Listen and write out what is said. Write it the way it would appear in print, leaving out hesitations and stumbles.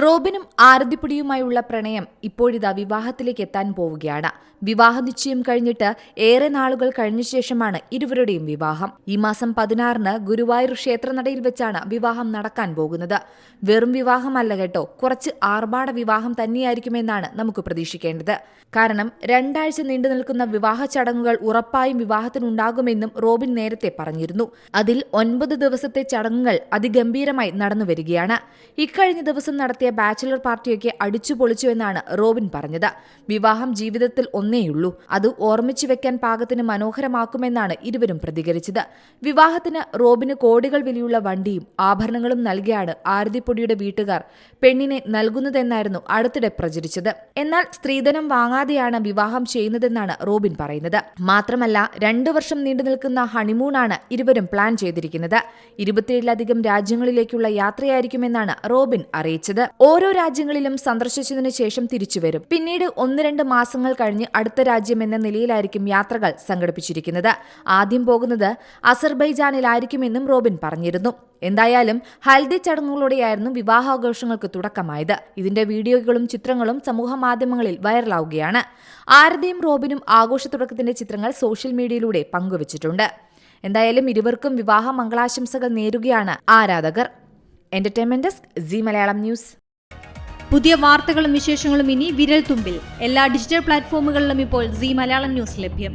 റോബിനും ആരതിപ്പൊടിയുമായുള്ള പ്രണയം ഇപ്പോഴിതാ വിവാഹത്തിലേക്ക് എത്താൻ പോവുകയാണ്. വിവാഹ നിശ്ചയം കഴിഞ്ഞിട്ട് ഏറെ നാളുകൾ കഴിഞ്ഞ ശേഷമാണ് ഇരുവരുടെയും വിവാഹം. ഈ മാസം 16-ന് ഗുരുവായൂർ ക്ഷേത്രനടയിൽ വെച്ചാണ് വിവാഹം നടക്കാൻ പോകുന്നത്. വെറും വിവാഹമല്ല കേട്ടോ, കുറച്ച് ആർഭാട വിവാഹം തന്നെയായിരിക്കുമെന്നാണ് നമുക്ക് പ്രതീക്ഷിക്കേണ്ടത്. കാരണം 2 ആഴ്ച നീണ്ടു നിൽക്കുന്ന വിവാഹ ചടങ്ങുകൾ ഉറപ്പായും വിവാഹത്തിനുണ്ടാകുമെന്നും റോബിൻ നേരത്തെ പറഞ്ഞിരുന്നു. അതിൽ 9 ദിവസത്തെ ചടങ്ങുകൾ അതിഗംഭീരമായി നടന്നുവരികയാണ്. ഇക്കഴിഞ്ഞ ദിവസം നടത്തിയ ബാച്ചിലർ പാർട്ടിയൊക്കെ അടിച്ചുപൊളിച്ചു എന്നാണ് റോബിൻ പറഞ്ഞത്. വിവാഹം ജീവിതത്തിൽ ഒന്നേയുള്ളൂ, അത് ഓർമ്മിച്ചു വെക്കാൻ പാകത്തിന് മനോഹരമാക്കുമെന്നാണ് ഇരുവരും പ്രതികരിച്ചത്. വിവാഹത്തിന് റോബിന് കോടികൾ വിലയുള്ള വണ്ടിയും ആഭരണങ്ങളും നൽകിയാണ് ആരതിപ്പൊടിയുടെ വീട്ടുകാർ പെണ്ണിനെ നൽകുന്നതെന്നായിരുന്നു അടുത്തിടെ പ്രചരിച്ചത്. എന്നാൽ സ്ത്രീധനം വാങ്ങാതെയാണ് വിവാഹം ചെയ്യുന്നതെന്നാണ് റോബിൻ പറയുന്നത്. മാത്രമല്ല 2 വർഷം നീണ്ടു നിൽക്കുന്ന ഹണിമൂണാണ് ഇരുവരും പ്ലാൻ ചെയ്തിരിക്കുന്നത്. 27-ലധികം രാജ്യങ്ങളിലേക്കുള്ള യാത്രയായിരിക്കുമെന്നാണ് റോബിൻ അറിയിച്ചത്. ഓരോ രാജ്യങ്ങളിലും സന്ദർശിച്ചതിനു ശേഷം തിരിച്ചുവരും. പിന്നീട് 1-2 മാസങ്ങൾ കഴിഞ്ഞ് അടുത്ത രാജ്യം എന്ന നിലയിലായിരിക്കും യാത്രകൾ സംഘടിപ്പിച്ചിരിക്കുന്നത്. ആദ്യം പോകുന്നത് അസർബൈജാനിലായിരിക്കുമെന്നും റോബിൻ പറഞ്ഞിരുന്നു. എന്തായാലും ഹൽദി ചടങ്ങുകളോടെയായിരുന്നു വിവാഹാഘോഷങ്ങൾക്ക് തുടക്കമായത്. ഇതിന്റെ വീഡിയോകളും ചിത്രങ്ങളും സമൂഹമാധ്യമങ്ങളിൽ വൈറലാവുകയാണ്. ആരതിയും റോബിനും ആഘോഷ തുടക്കത്തിന്റെ ചിത്രങ്ങൾ സോഷ്യൽ മീഡിയയിലൂടെ പങ്കുവച്ചിട്ടുണ്ട്. എന്തായാലും ഇരുവർക്കും വിവാഹ മംഗളാശംസകൾ നേരുകയാണ് ആരാധകർ. Entertainment desk, Zee Malayalam news. പുതിയ വാർത്തകളും വിശേഷങ്ങളും ഇനി വിരൽ തുമ്പിൽ. എല്ലാ ഡിജിറ്റൽ പ്ലാറ്റ്ഫോമുകളിലും ഇപ്പോൾ സീ മലയാളം ന്യൂസ് ലഭ്യം.